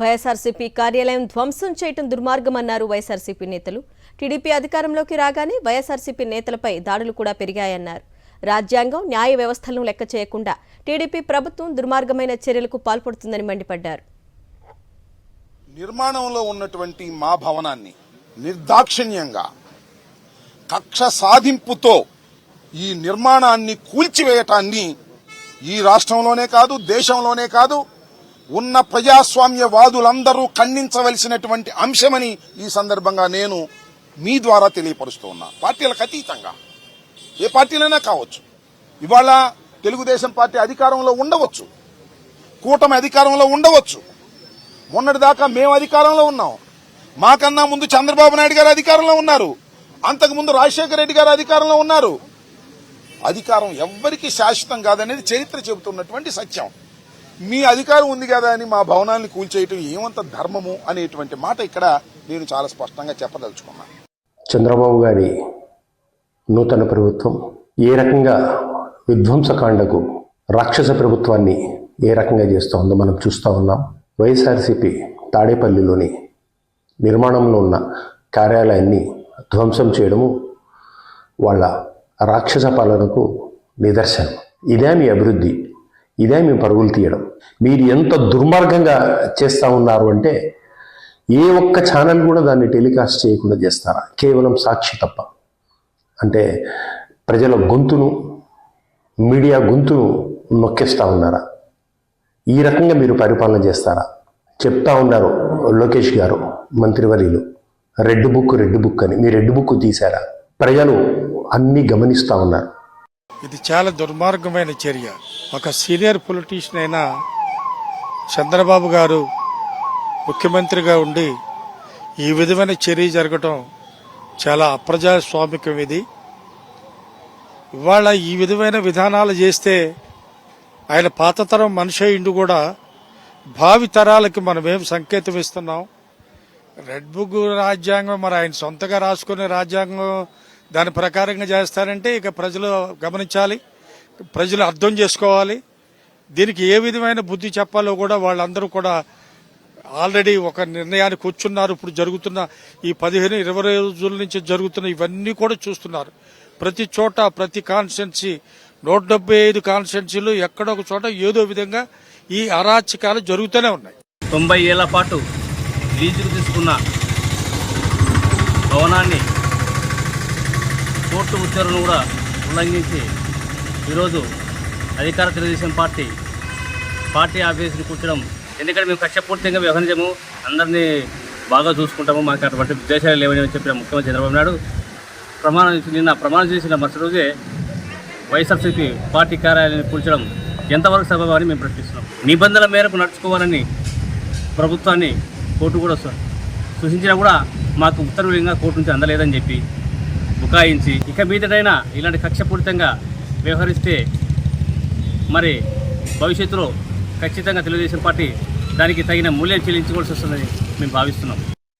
వైఎస్ఆర్సీపీ కార్యాలయం ధ్వంసం చేయటం దుర్మార్గమన్నారు వైఎస్ఆర్సీపీ నేతలు. టీడీపీ అధికారంలోకి రాగానే వైఎస్ఆర్సీపీ నేతలపై దాడులు కూడా పెరిగాయన్నారు. రాజ్యాంగం, న్యాయ వ్యవస్థలను లెక్క చేయకుండా టీడీపీ ప్రభుత్వం దుర్మార్గమైన చర్యలకు పాల్పడుతుందని మండిపడ్డారు. నిర్మాణంలో ఉన్నటువంటి మా భవనాన్ని నిర్దాక్షిణ్యంగా కక్ష సాధింపుతో ఈ నిర్మాణాన్ని కూల్చివేయటాన్ని ఈ రాష్ట్రంలోనే కాదు, దేశంలోనే కాదు, ఉన్న ప్రజాస్వామ్యవాదులందరూ ఖండించవలసినటువంటి అంశమని ఈ సందర్భంగా నేను మీ ద్వారా తెలియపరుస్తూ ఉన్నా. పార్టీలకు అతీతంగా ఏ పార్టీలైనా కావచ్చు. ఇవాళ తెలుగుదేశం పార్టీ అధికారంలో ఉండవచ్చు, కూటమి అధికారంలో ఉండవచ్చు. మొన్నటిదాకా మేము అధికారంలో ఉన్నాం. మాకన్నా ముందు చంద్రబాబు నాయుడు గారు అధికారంలో ఉన్నారు. అంతకుముందు రాజశేఖర రెడ్డి గారు అధికారంలో ఉన్నారు. అధికారం ఎవ్వరికీ శాశ్వతం కాదనేది చరిత్ర చెబుతున్నటువంటి సత్యం. మీ అధికారం ఉంది కదా అని మా భవనాన్ని కూల్చేయటం ఏమంత ధర్మము అనేటువంటి మాట ఇక్కడ నేను చాలా స్పష్టంగా చెప్పదలుచుకున్నాను. చంద్రబాబు గారి నూతన ప్రభుత్వం ఏ రకంగా విధ్వంసకాండకు రాక్షస ప్రభుత్వాన్ని ఏ రకంగా చేస్తోందో మనం చూస్తూ ఉన్నాం. వైఎస్ఆర్సీపీ తాడేపల్లిలోని నిర్మాణంలో ఉన్న కార్యాలయాన్ని ధ్వంసం చేయడము వాళ్ళ రాక్షస పాలనకు నిదర్శనం. ఇదే మీ అభివృద్ధి, ఇదే మీ పరుగులు తీయడం. మీరు ఎంత దుర్మార్గంగా చేస్తూ ఉన్నారు అంటే ఏ ఒక్క ఛానల్ కూడా దాన్ని టెలికాస్ట్ చేయకుండా చేస్తారా? కేవలం సాక్షి తప్ప. అంటే ప్రజల గొంతును, మీడియా గొంతును నొక్కేస్తూ ఉన్నారా? ఈ రకంగా మీరు పరిపాలన చేస్తారా? చెప్తా ఉన్నారు లోకేష్ గారు, మంత్రివర్యులు, రెడ్ బుక్ అని. మీ రెడ్ బుక్ తీశారా? ప్రజలు అన్నీ గమనిస్తూ ఉన్నారు. ఇది చాలా దుర్మార్గమైన చర్య. ఒక సీనియర్ పొలిటీషియన్ అయిన చంద్రబాబు గారు ముఖ్యమంత్రిగా ఉండి ఈ విధమైన చర్య జరగటం చాలా అప్రజాస్వామికం. ఇది ఇవాళ ఈ విధమైన విధానాలు చేస్తే ఆయన పాతతరం మనిషి అయిండు కూడా భావి తరాలకి మనమేం సంకేతం ఇస్తున్నాం? రెడ్ బుక్ రాజ్యాంగం మరి ఆయన సొంతగా రాసుకునే రాజ్యాంగం దాని ప్రకారంగా చేస్తారంటే ఇక ప్రజలు గమనించాలి, ప్రజలు అర్థం చేసుకోవాలి. దీనికి ఏ విధమైన బుద్ధి చెప్పాలో కూడా వాళ్ళందరూ కూడా ఆల్రెడీ ఒక నిర్ణయానికి వచ్చున్నారు. ఇప్పుడు జరుగుతున్న ఈ 15-20 రోజుల నుంచి జరుగుతున్న ఇవన్నీ కూడా చూస్తున్నారు. ప్రతి చోట, ప్రతి కాన్స్టిట్యున్సీ 175 కాన్స్టిట్యున్సీలు ఎక్కడో ఒక చోట ఏదో విధంగా ఈ అరాచకాలు జరుగుతూనే ఉన్నాయి. 90 ఏళ్ల పాటు లీజుకు తీసుకున్న భవనాన్ని కోర్టు ఉత్తర్వులను కూడా ఉల్లంఘించి ఈరోజు అధికార తెలుగుదేశం పార్టీ ఆఫీసుని కూర్చడం. ఎందుకంటే మేము కక్షపూర్తిగా వ్యవహరించము, అందరినీ బాగా చూసుకుంటాము, మాకు అటువంటి ఉద్దేశాలు లేవని చెప్పిన ముఖ్యమంత్రి చంద్రబాబు నాయుడు నిన్న ప్రమాణం చేసిన మరుసటి రోజే వైఎస్ఆర్సీపీ పార్టీ కార్యాలయాన్ని కూల్చడం ఎంతవరకు సబబని మేము ప్రశ్నిస్తున్నాం. నిబంధనల మేరకు నడుచుకోవాలని ప్రభుత్వాన్ని కోర్టు కూడా సూచించినా కూడా మాకు ఉత్తర్వులు ఇంకా కోర్టు నుంచి అందలేదని చెప్పి బుకాయించి ఇక మీదటైనా ఇలాంటి కక్షపూరితంగా వ్యవహరిస్తే మరి భవిష్యత్తులో ఖచ్చితంగా తెలుగుదేశం పార్టీ దానికి తగిన మూల్యం చెల్లించుకోవాల్సి వస్తుందని మేము భావిస్తున్నాం.